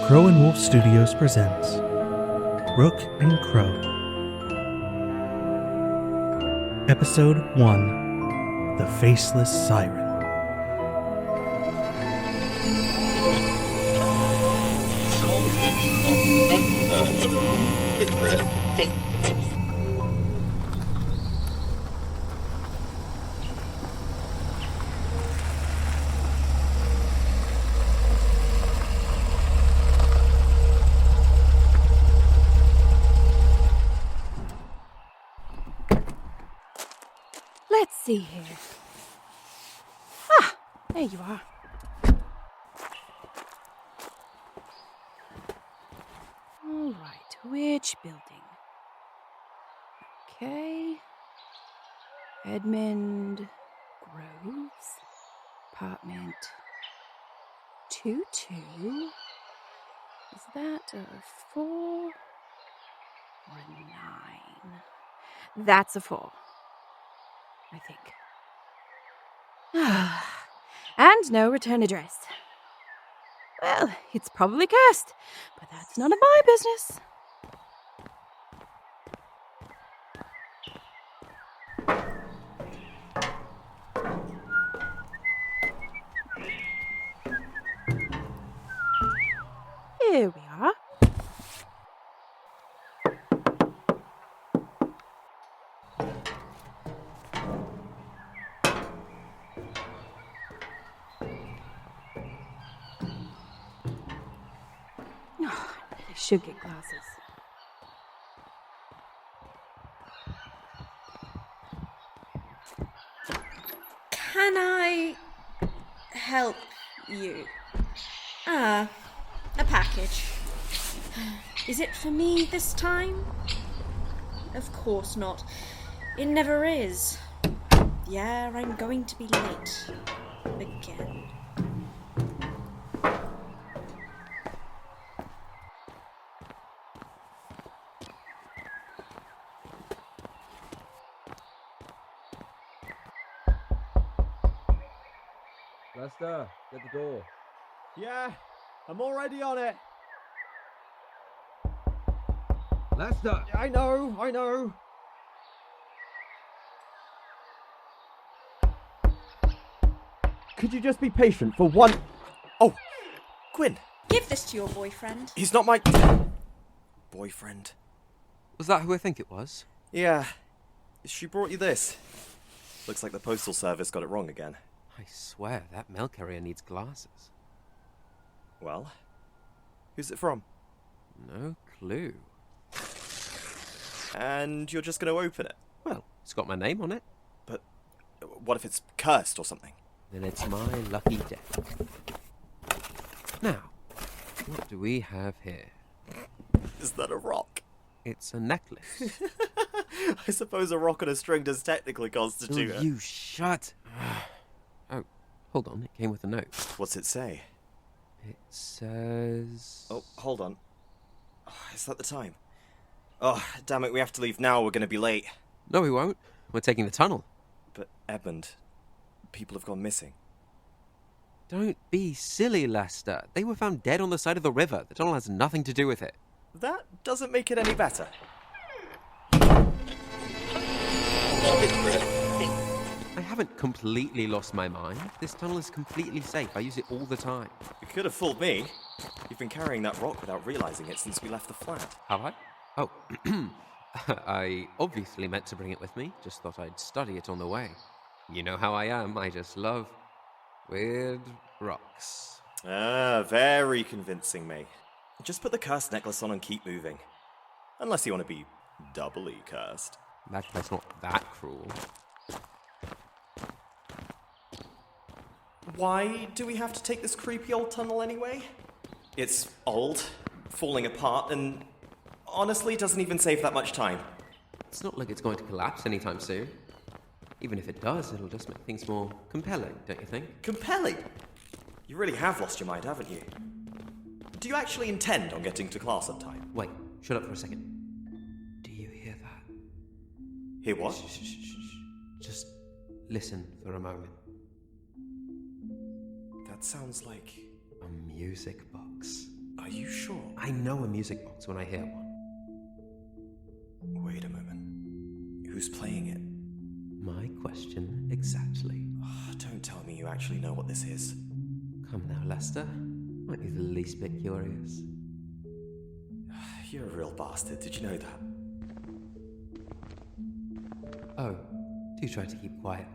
KrowButAWolf Studios presents Rook and Crow. Episode 1, The Faceless Siren. Let's see here. Ah, there you are. All right, which building? Okay. Edmund Groves, apartment 22. Is that a 4 or a 9? That's a 4. I think. And no return address. Well, it's probably cursed, but that's none of my business. Here we are. I should get glasses. Can I help you? A package. Is it for me this time? Of course not. It never is. Yeah, I'm going to be late. Again. Lester, get the door. Yeah, I'm already on it. Lester! I know. Could you just be patient for one... Oh, Quinn. Give this to your boyfriend. He's not my... boyfriend. Was that who I think it was? Yeah. She brought you this. Looks like the postal service got it wrong again. I swear, that mail carrier needs glasses. Well, who's it from? No clue. And you're just going to open it? Well, it's got my name on it. But what if it's cursed or something? Then it's my lucky day. Now, what do we have here? Is that a rock? It's a necklace. I suppose a rock on a string does technically constitute Will it. you shut... Oh, hold on, it came with a note. What's it say? It says... Oh, hold on. Oh, is that the time? Oh, damn it, we have to leave now, we're going to be late. No, we won't. We're taking the tunnel. But, Edmund, people have gone missing. Don't be silly, Lester. They were found dead on the side of the river. The tunnel has nothing to do with it. That doesn't make it any better. I haven't completely lost my mind. This tunnel is completely safe. I use it all the time. You could have fooled me. You've been carrying that rock without realizing it since we left the flat. Have I? Oh, I obviously meant to bring it with me. Just thought I'd study it on the way. You know how I am. I just love weird rocks. Ah, very convincing, me. Just put the cursed necklace on and keep moving. Unless you want to be doubly cursed. That's not that cruel. Why do we have to take this creepy old tunnel anyway? It's old, falling apart, and honestly doesn't even save that much time. It's not like it's going to collapse anytime soon. Even if it does, it'll just make things more compelling, don't you think? Compelling? You really have lost your mind, haven't you? Do you actually intend on getting to class on time? Wait, shut up for a second. Do you hear that? Hear what? Shh. Just listen for a moment. That sounds like... A music box. Are Are you sure? I know a music box when I hear one. Wait a moment. Who's playing it? My question exactly. Don't tell me you actually know what this is. Come now, Lester. Aren't you the least bit curious? You're a real bastard, did you know that? Oh, do try to keep quiet.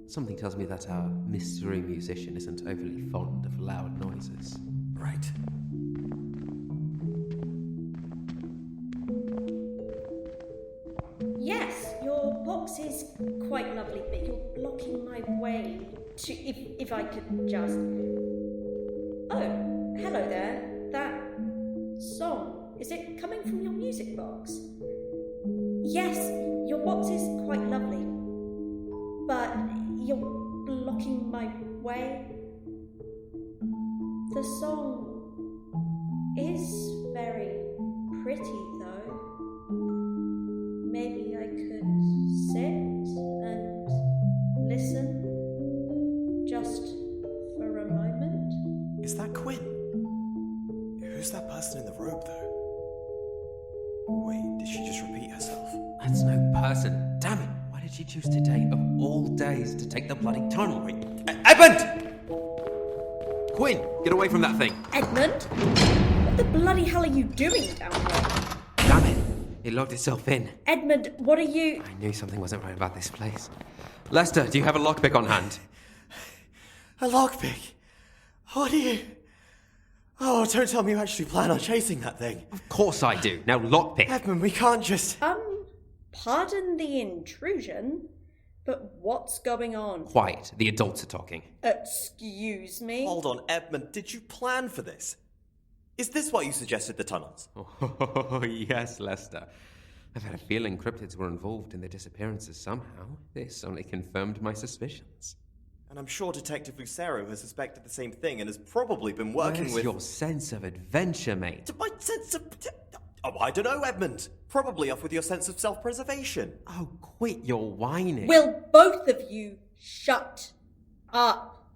Something tells me that our mystery musician isn't overly fond of loud noises. Right. Yes, your box is quite lovely, but you're blocking my way to. If I could just. Oh, hello there. That song, is it coming from your music box? Yes, your box is quite lovely, but you're blocking my way. The song is very pretty, though. Maybe I could sit and listen just for a moment. Is that Quinn? Who's that person in the robe, though? Wait, did she just repeat herself? That's no person. Damn it! Why did she choose today, of all days, to take the bloody tunnel? Wait, Edmund! Quinn, get away from that thing! Edmund? What the bloody hell are you doing down there? Damn it! It locked itself in. Edmund, what are you... I knew something wasn't right about this place. Lester, do you have a lockpick on hand? A lockpick? What do you... Oh, don't tell me you actually plan on chasing that thing. Of course I do. Now lockpick. Edmund, we can't just... Pardon the intrusion, but what's going on? Quiet. The adults are talking. Excuse me? Hold on, Edmund, did you plan for this? Is this why you suggested the tunnels? Oh, yes, Lester. I've had a feeling cryptids were involved in the disappearances somehow. This only confirmed my suspicions. And I'm sure Detective Lucero has suspected the same thing and has probably been working Where's with... your sense of adventure, mate? My sense of... Oh, I don't know, Edmund. Probably off with your sense of self-preservation. Oh, quit your whining. Will both of you shut up?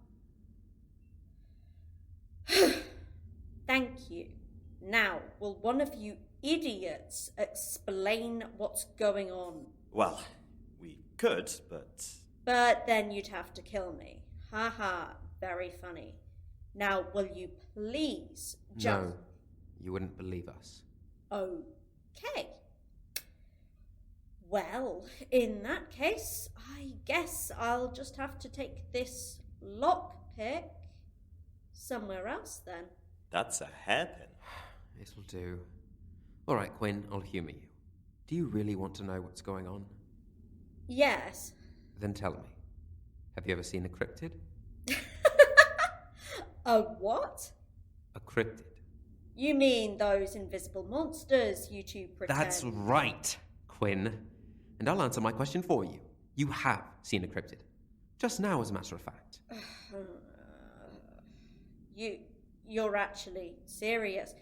Thank you. Now, will one of you idiots explain what's going on? Well, we could, but... But then you'd have to kill me. Ha ha, very funny. Now, will you please just... No, you wouldn't believe us. Okay. Well, in that case, I guess I'll just have to take this lockpick somewhere else then. That's a hairpin. This'll do. All right, Quinn, I'll humour you. Do you really want to know what's going on? Yes. Then tell me. Have you ever seen a cryptid? A what? A cryptid. You mean those invisible monsters you two pretend? That's right, Quinn. And I'll answer my question for you. You have seen a cryptid. Just now, as a matter of fact. You're actually serious.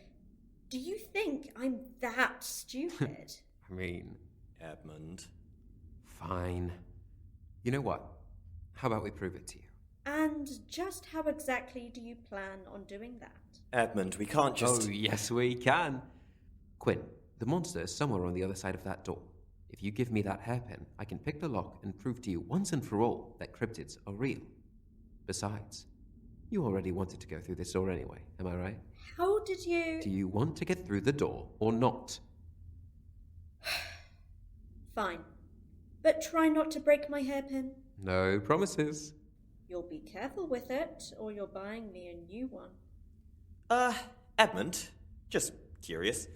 Do you think I'm that stupid? I mean... Edmund. Fine. You know what? How about we prove it to you? And just how exactly do you plan on doing that? Edmund, we can't just... Oh, yes, we can. Quinn, the monster is somewhere on the other side of that door. If you give me that hairpin, I can pick the lock and prove to you once and for all that cryptids are real. Besides, you already wanted to go through this door anyway, am I right? How did you... Do you want to get through the door or not? Fine. But try not to break my hairpin. No promises. You'll be careful with it, or you're buying me a new one. Edmund, just curious,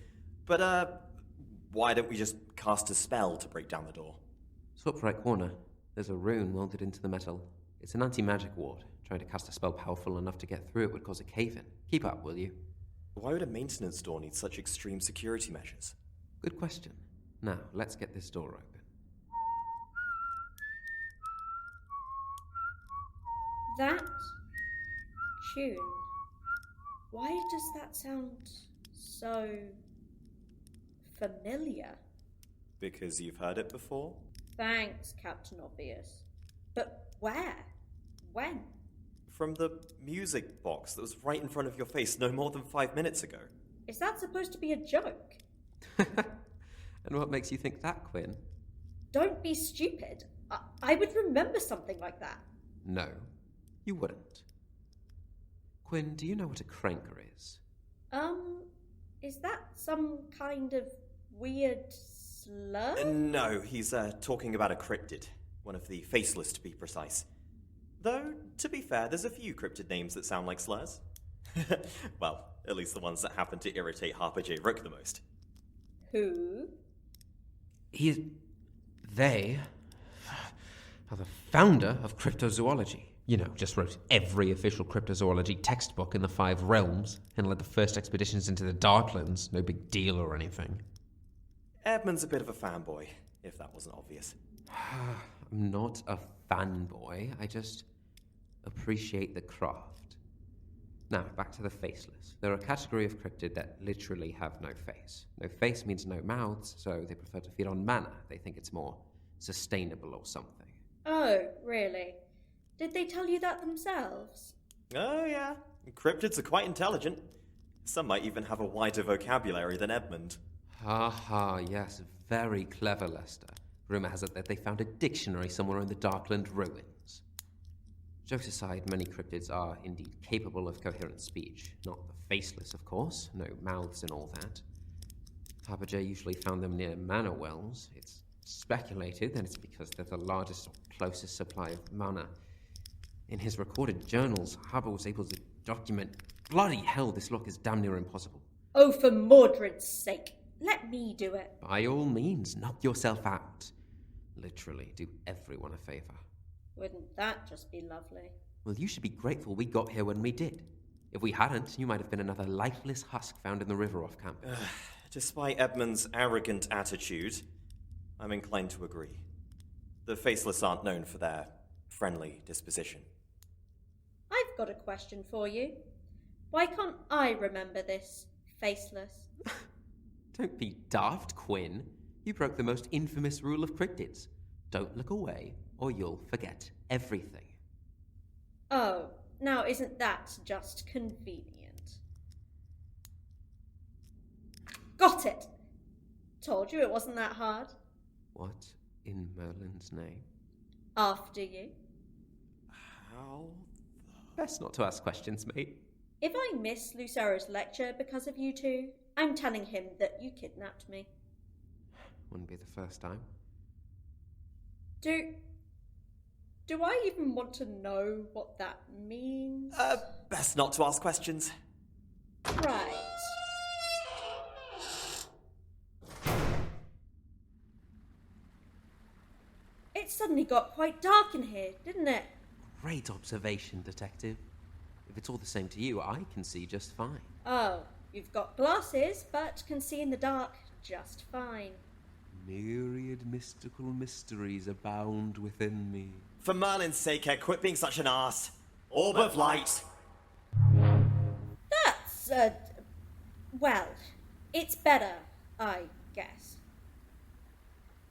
but, why don't we just cast a spell to break down the door? Top right corner. There's a rune welded into the metal. It's an anti-magic ward. Trying to cast a spell powerful enough to get through it would cause a cave-in. Keep up, will you? Why would a maintenance door need such extreme security measures? Good question. Now, let's get this door open. That tune. Why does that sound so familiar? Because you've heard it before? Thanks, Captain Obvious. But where? When? From the music box that was right in front of your face no more than 5 minutes ago. Is that supposed to be a joke? And what makes you think that, Quinn? Don't be stupid. I would remember something like that. No, you wouldn't. Quinn, do you know what a cranker is? Is that some kind of weird slur? No, he's talking about a cryptid. One of the Faceless, to be precise. Though, to be fair, there's a few cryptid names that sound like slurs. Well, at least the ones that happen to irritate Harper J. Rook the most. Who? They are the founder of cryptozoology. You know, just wrote every official cryptozoology textbook in the 5 realms and led the first expeditions into the Darklands. No big deal or anything. Edmund's a bit of a fanboy, if that wasn't obvious. I'm not a fanboy. I just appreciate the craft. Now, back to the Faceless. They're a category of cryptid that literally have no face. No face means no mouths, so they prefer to feed on mana. They think it's more sustainable or something. Oh, really? Did they tell you that themselves? Oh, yeah. Cryptids are quite intelligent. Some might even have a wider vocabulary than Edmund. Yes, very clever, Lester. Rumour has it that they found a dictionary somewhere in the Darkland ruins. Jokes aside, many cryptids are indeed capable of coherent speech. Not the Faceless, of course. No mouths and all that. Harper J usually found them near mana wells. It's speculated that it's because they're the largest or closest supply of mana. In his recorded journals, Harper was able to document... Bloody hell, this look is damn near impossible. Oh, for Mordred's sake. Let me do it. By all means, knock yourself out. Literally, do everyone a favour. Wouldn't that just be lovely? Well, you should be grateful we got here when we did. If we hadn't, you might have been another lifeless husk found in the river off campus. Despite Edmund's arrogant attitude, I'm inclined to agree. The Faceless aren't known for their friendly disposition. I've got a question for you. Why can't I remember this, Faceless? Don't be daft, Quinn. You broke the most infamous rule of cryptids. Don't look away, or you'll forget everything. Oh, now isn't that just convenient? Got it! Told you it wasn't that hard. What in Merlin's name? After you. How? Best not to ask questions, mate. If I miss Lucero's lecture because of you two, I'm telling him that you kidnapped me. Wouldn't be the first time. Do I even want to know what that means? Best not to ask questions. Right. It suddenly got quite dark in here, didn't it? Great observation, Detective. If it's all the same to you, I can see just fine. Oh, you've got glasses, but can see in the dark just fine. Myriad mystical mysteries abound within me. For Merlin's sake, Ed, quit being such an arse. Orb of light. That's, well, it's better, I guess.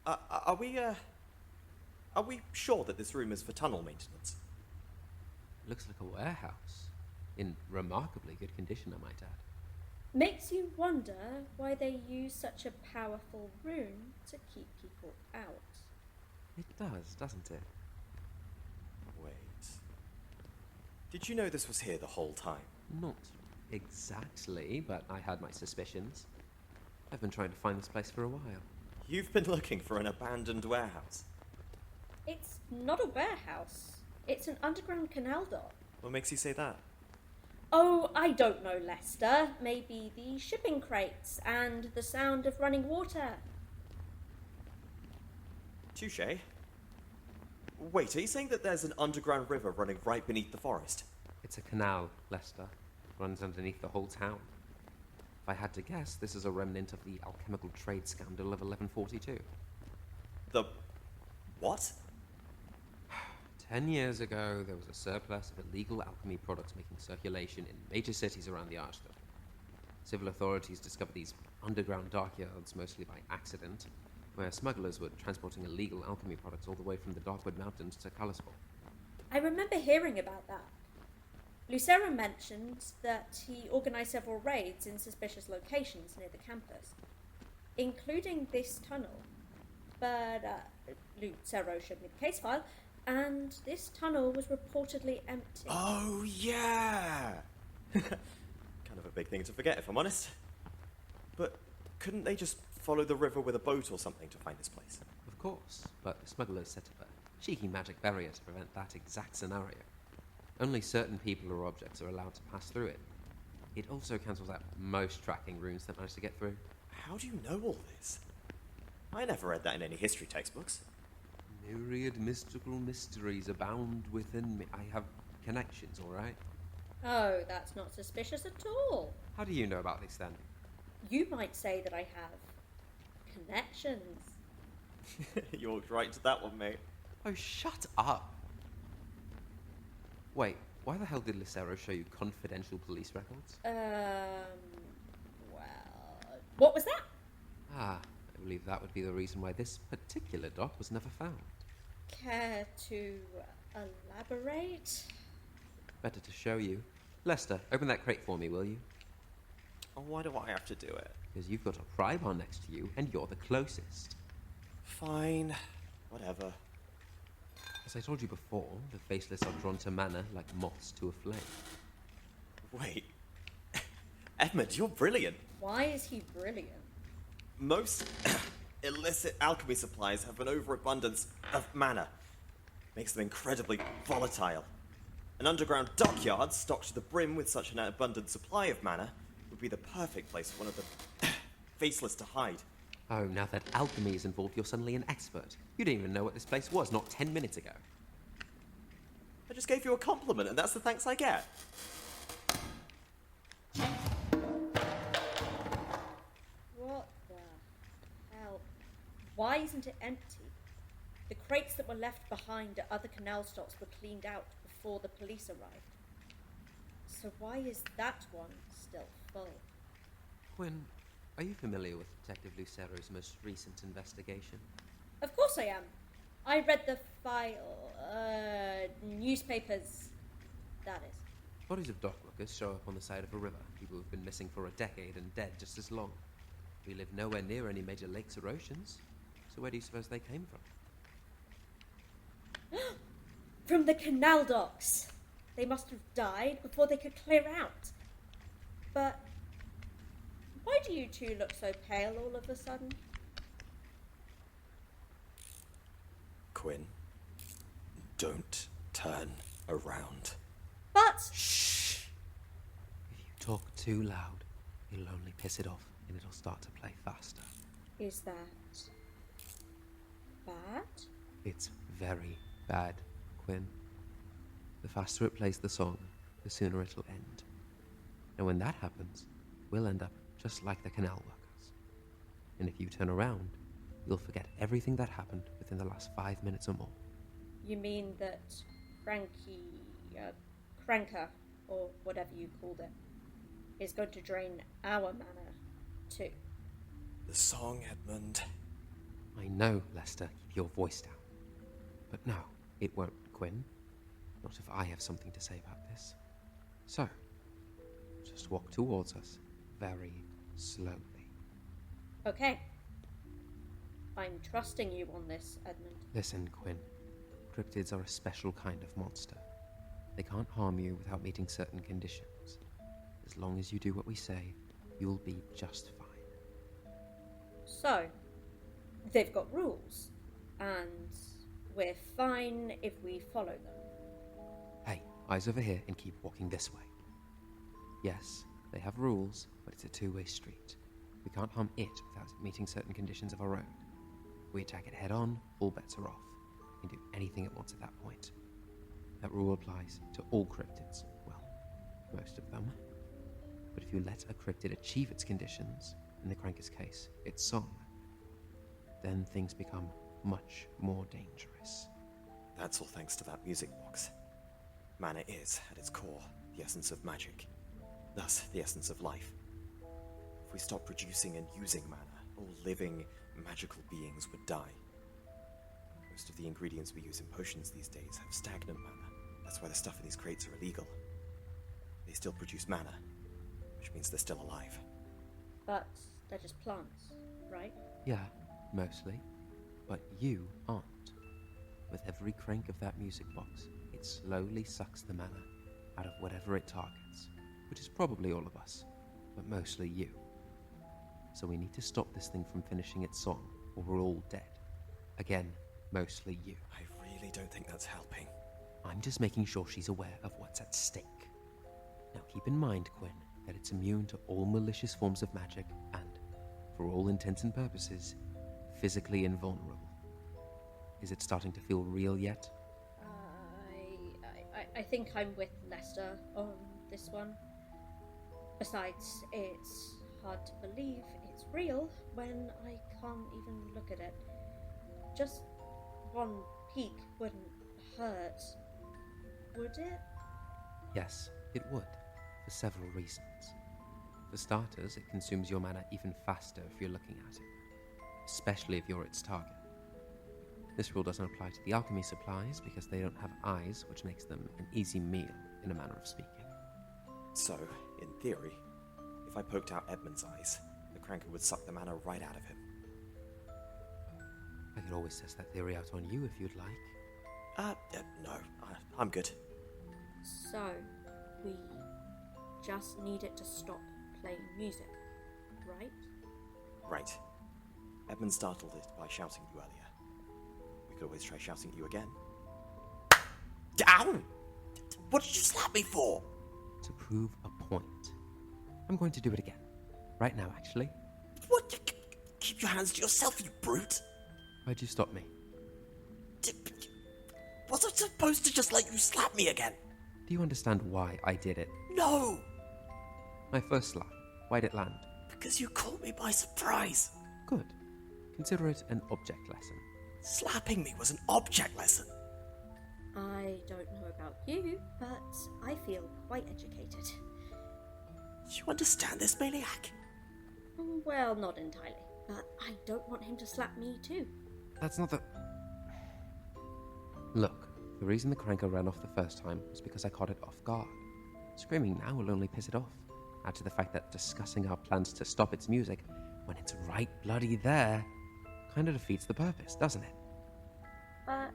Are we sure that this room is for tunnel maintenance? Looks like a warehouse. In remarkably good condition, I might add. Makes you wonder why they use such a powerful rune to keep people out. It does, doesn't it? Wait. Did you know this was here the whole time? Not exactly, but I had my suspicions. I've been trying to find this place for a while. You've been looking for an abandoned warehouse. It's not a warehouse. It's an underground canal dock. What makes you say that? Oh, I don't know, Lester. Maybe the shipping crates and the sound of running water. Touché. Wait, are you saying that there's an underground river running right beneath the forest? It's a canal, Lester. Runs underneath the whole town. If I had to guess, this is a remnant of the alchemical trade scandal of 1142. The... what? 10 years ago, there was a surplus of illegal alchemy products making circulation in major cities around the Archstone. Civil authorities discovered these underground dockyards, mostly by accident, where smugglers were transporting illegal alchemy products all the way from the Darkwood Mountains to Cullersport. I remember hearing about that. Lucero mentioned that he organised several raids in suspicious locations near the campus, including this tunnel. But Lucero showed me the case file, and this tunnel was reportedly empty. Oh, yeah! Kind of a big thing to forget, if I'm honest. But couldn't they just follow the river with a boat or something to find this place? Of course, but the smugglers set up a cheeky magic barrier to prevent that exact scenario. Only certain people or objects are allowed to pass through it. It also cancels out most tracking runes that manage to get through. How do you know all this? I never read that in any history textbooks. Myriad mystical mysteries abound within me. I have connections, all right? Oh, that's not suspicious at all. How do you know about this, then? You might say that I have connections. You walked right to that one, mate. Oh, shut up! Wait, why the hell did Lucero show you confidential police records? Well, what was that? Ah, I believe that would be the reason why this particular doc was never found. Care to elaborate? Better to show you. Lester, open that crate for me, will you? Oh, why do I have to do it? Because you've got a pry bar next to you, and you're the closest. Fine. Whatever. As I told you before, the Faceless are drawn to mana like moths to a flame. Wait. Edmund, you're brilliant. Why is he brilliant? Most illicit alchemy supplies have an overabundance of mana. Makes them incredibly volatile. An underground dockyard stocked to the brim with such an abundant supply of mana would be the perfect place for one of the Faceless to hide. Oh, now that alchemy is involved, you're suddenly an expert. You didn't even know what this place was not 10 minutes ago. I just gave you a compliment, and that's the thanks I get. What the hell? Why isn't it empty? The crates that were left behind at other canal stops were cleaned out before the police arrived. So why is that one still full? Quinn, are you familiar with Detective Lucero's most recent investigation? Of course I am. I read the file, newspapers, that is. Bodies of dock workers show up on the side of a river. People who've been missing for a decade and dead just as long. We live nowhere near any major lakes or oceans. So where do you suppose they came from? From the canal docks. They must have died before they could clear out. But why do you two look so pale all of a sudden? Quinn, don't turn around. But Shh! If you talk too loud, it'll only piss it off and it'll start to play faster. is that bad? It's very bad, Quinn. The faster it plays the song, the sooner it'll end. And when that happens, we'll end up just like the canal workers. And if you turn around, you'll forget everything that happened within the last 5 minutes or more. You mean that Cranker, or whatever you called it, is going to drain our mana too? The song, Edmund. I know, Lester, keep your voice down. But no, it won't, Quinn. Not if I have something to say about this. So, just walk towards us, very slowly. Okay. I'm trusting you on this, Edmund. Listen, Quinn. Cryptids are a special kind of monster. They can't harm you without meeting certain conditions. As long as you do what we say, you'll be just fine. So, they've got rules, and we're fine if we follow them. Hey, eyes over here and keep walking this way. Yes, they have rules, but it's a two-way street. We can't harm it without meeting certain conditions of our own. If we attack it head-on, all bets are off. We can do anything it wants at that point. That rule applies to all cryptids. Well, most of them. But if you let a cryptid achieve its conditions, in the Cranker's case, its song, then things become much more dangerous. That's all thanks to that music box. Mana is, at its core, the essence of magic. Thus, the essence of life. If we stop producing and using mana, all living, magical beings would die. Most of the ingredients we use in potions these days have stagnant mana. That's why the stuff in these crates are illegal. still produce mana, which means they're still alive. But they're just plants, right? Yeah, mostly. But you aren't. With every crank of that music box, it slowly sucks the mana out of whatever it targets, which is probably all of us, but mostly you. So we need to stop this thing from finishing its song, or we're all dead. Again, mostly you. I really don't think that's helping. I'm just making sure she's aware of what's at stake. Now keep in mind, Quinn, that it's immune to all malicious forms of magic and, for all intents and purposes, physically invulnerable. Is it starting to feel real yet? I think I'm with Lester on this one. Besides, it's hard to believe it's real when I can't even look at it. Just one peek wouldn't hurt, would it? Yes, it would, for several reasons. For starters, it consumes your mana even faster if you're looking at it, especially if you're its target. This rule doesn't apply to the alchemy supplies because they don't have eyes, which makes them an easy meal, in a manner of speaking. So, in theory, if I poked out Edmund's eyes, the cranker would suck the mana right out of him. I could always test that theory out on you if you'd like. No, I'm good. So, we just need it to stop playing music, right? Right. Edmund startled it by shouting at you earlier. We could always try shouting at you again. Down! What did you slap me for? To prove a point. I'm going to do it again. Right now, actually. What? Keep your hands to yourself, you brute! Why'd you stop me? Was I supposed to just let you slap me again? Do you understand why I did it? No! My first slap. Why'd it land? Because you caught me by surprise. Good. Consider it an object lesson. Slapping me was an object lesson. I don't know about you, but I feel quite educated. Do you understand this, maniac? Well, not entirely, but I don't want him to slap me too. That's not the... Look, the reason the cranker ran off the first time was because I caught it off guard. Screaming now will only piss it off. Add to the fact that discussing our plans to stop its music, when it's right bloody there, kind of defeats the purpose, doesn't it? But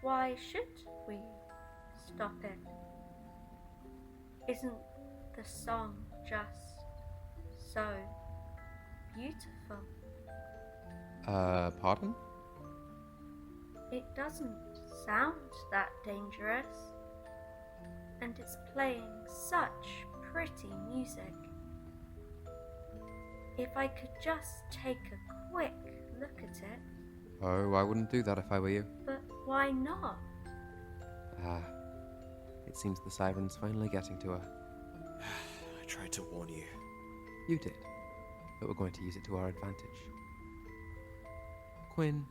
why should we stop it? Isn't the song just so beautiful? Pardon? It doesn't sound that dangerous. And it's playing such pretty music. If I could just take a quick look at it. Oh, I wouldn't do that if I were you. But why not? It seems the Siren's finally getting to her. I tried to warn you. You did, but we're going to use it to our advantage. Quinn,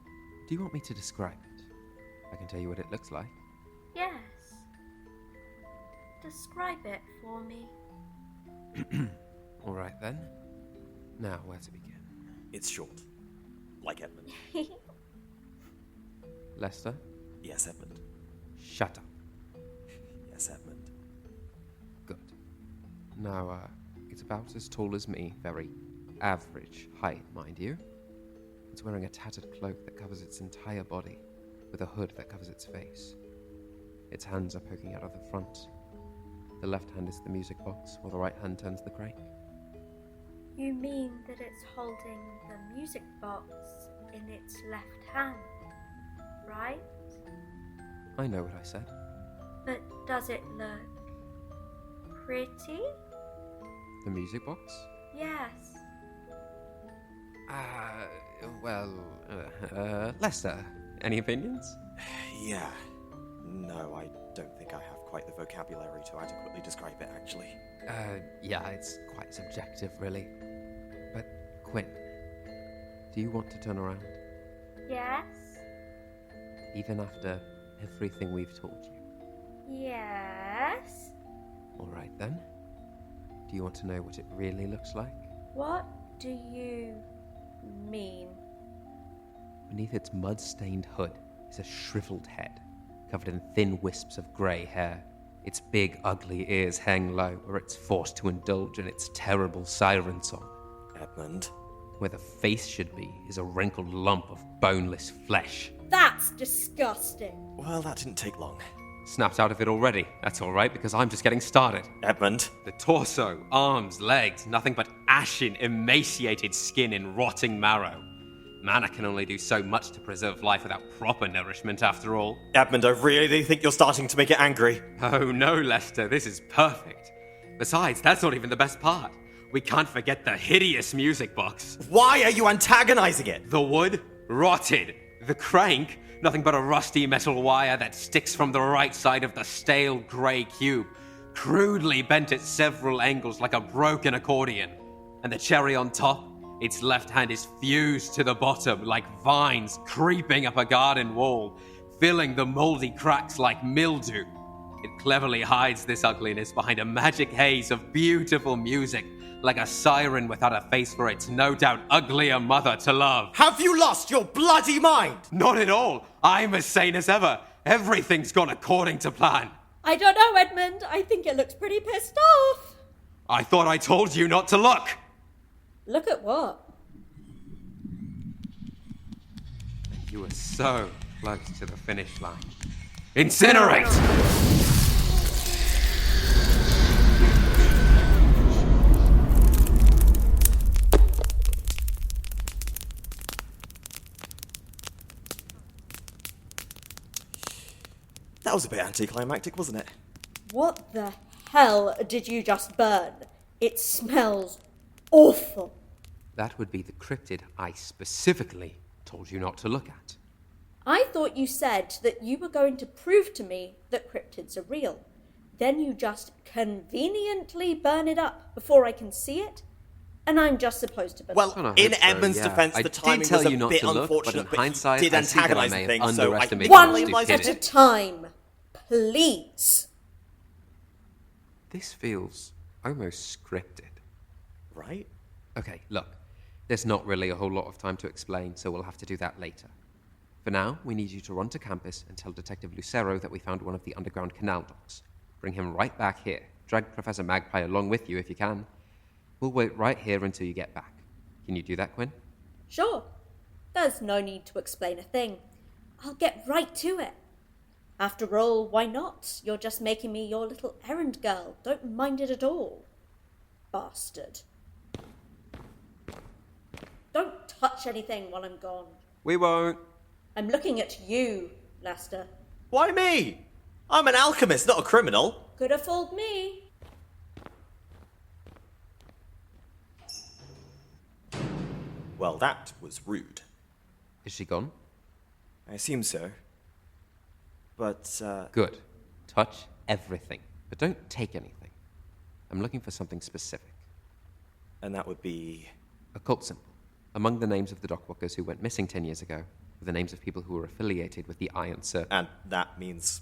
do you want me to describe it? I can tell you what it looks like. Yes. Describe it for me. All right then. Now, where to begin? It's short. Like Edmund. Lester? Yes, Edmund. Shut up. Yes, Edmund. Good. Now, it's about as tall as me, very average height, mind you. It's wearing a tattered cloak that covers its entire body, with a hood that covers its face. Its hands are poking out of the front. The left hand is the music box, while the right hand turns the crank. You mean that it's holding the music box in its left hand, right? I know what I said. But does it look pretty? The music box? Yes. Lester, any opinions? Yeah. No, I don't think I have quite the vocabulary to adequately describe it, actually. Yeah, it's quite subjective, really. But, Quinn, do you want to turn around? Yes. Even after everything we've told you? Yes. Alright then. Do you want to know what it really looks like? What do you mean? Beneath its mud-stained hood is a shriveled head, covered in thin wisps of grey hair. Its big, ugly ears hang low, where it's forced to indulge in its terrible siren song. Edmund. Where the face should be is a wrinkled lump of boneless flesh. That's disgusting. Well, that didn't take long. Snapped out of it already. That's alright, because I'm just getting started. Edmund. The torso, arms, legs, nothing but ashen, emaciated skin and rotting marrow. Mana can only do so much to preserve life without proper nourishment, after all. Edmund, I really think you're starting to make it angry. Oh no, Lester, this is perfect. Besides, that's not even the best part. We can't forget the hideous music box. Why are you antagonizing it? The wood, rotted. The crank, nothing but a rusty metal wire that sticks from the right side of the stale grey cube, crudely bent at several angles like a broken accordion. And the cherry on top, its left hand is fused to the bottom like vines creeping up a garden wall, filling the moldy cracks like mildew. It cleverly hides this ugliness behind a magic haze of beautiful music, like a siren without a face for its no doubt uglier mother to love. Have you lost your bloody mind? Not at all. I'm as sane as ever. Everything's gone according to plan. I don't know, Edmund. I think it looks pretty pissed off. I thought I told you not to look. Look at what? You were so close to the finish line. Incinerate! That was a bit anticlimactic, wasn't it? What the hell did you just burn? It smells awful. That would be the cryptid I specifically told you not to look at. I thought you said that you were going to prove to me that cryptids are real. Then you just conveniently burn it up before I can see it? And I'm just supposed to believe. Well, in Edmund's defense, the timing was a bit unfortunate, but he did antagonize the thing, so I think one at a time, please. This feels almost scripted. Right? Okay, look. There's not really a whole lot of time to explain, so we'll have to do that later. For now, we need you to run to campus and tell Detective Lucero that we found one of the underground canal dogs. Bring him right back here. Drag Professor Magpie along with you if you can. We'll wait right here until you get back. Can you do that, Quinn? Sure. There's no need to explain a thing. I'll get right to it. After all, why not? You're just making me your little errand girl. Don't mind it at all. Bastard. Don't touch anything while I'm gone. We won't. I'm looking at you, Lester. Why me? I'm an alchemist, not a criminal. Could have fooled me. Well, that was rude. Is she gone? I assume so. But, Good. Touch everything, but don't take anything. I'm looking for something specific. And that would be... A cult symbol. Among the names of the dockworkers who went missing 10 years ago were the names of people who were affiliated with the Iron Serpent. And that means...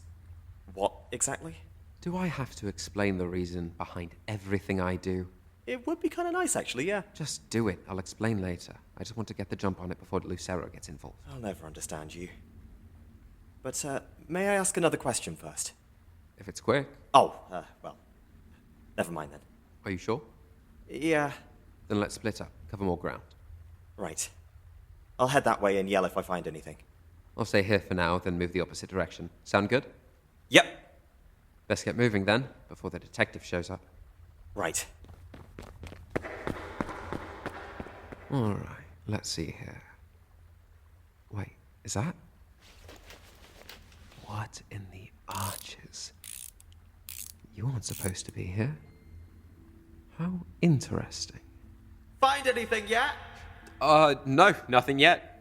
what, exactly? Do I have to explain the reason behind everything I do? It would be kind of nice, actually, yeah. Just do it. I'll explain later. I just want to get the jump on it before Lucero gets involved. I'll never understand you. But, may I ask another question first? If it's quick. Oh, well, never mind then. Are you sure? Yeah, Then let's split up. Cover more ground. right. I'll head that way and yell if I find anything. I'll stay here for now, then move the opposite direction. Sound good? Yep. Let's get moving then, before the detective shows up. Right. Alright, let's see here. Wait, is that? What in the arches? You aren't supposed to be here. How interesting. Find anything yet? No, nothing yet.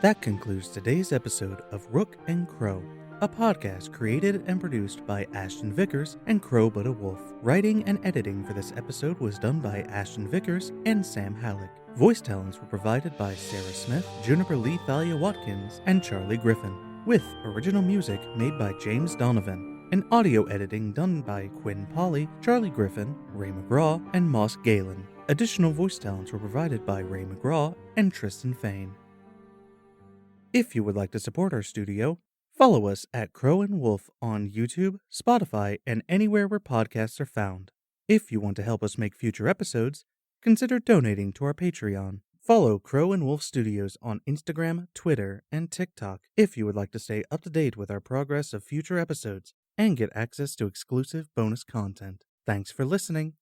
That concludes today's episode of Rook and Crow, a podcast created and produced by Ashton Vickers and KrowButAWolf. Writing and editing for this episode was done by Ashton Vickers and Sam Hallack. Voice talents were provided by Sarah Smith, Juniper Lee Thalia Watkins, and Charlie Griffen, with original music made by James Donovan, and audio editing done by Quinn Polley, Charlie Griffen, Ray McGraw, and Moss Galen. Additional voice talents were provided by Ray McGraw and Tristan Fane. If you would like to support our studio, follow us at KrowButAWolf on YouTube, Spotify, and anywhere where podcasts are found. If you want to help us make future episodes, consider donating to our Patreon. Follow Crow and Wolf Studios on Instagram, Twitter, and TikTok if you would like to stay up to date with our progress of future episodes and get access to exclusive bonus content. Thanks for listening.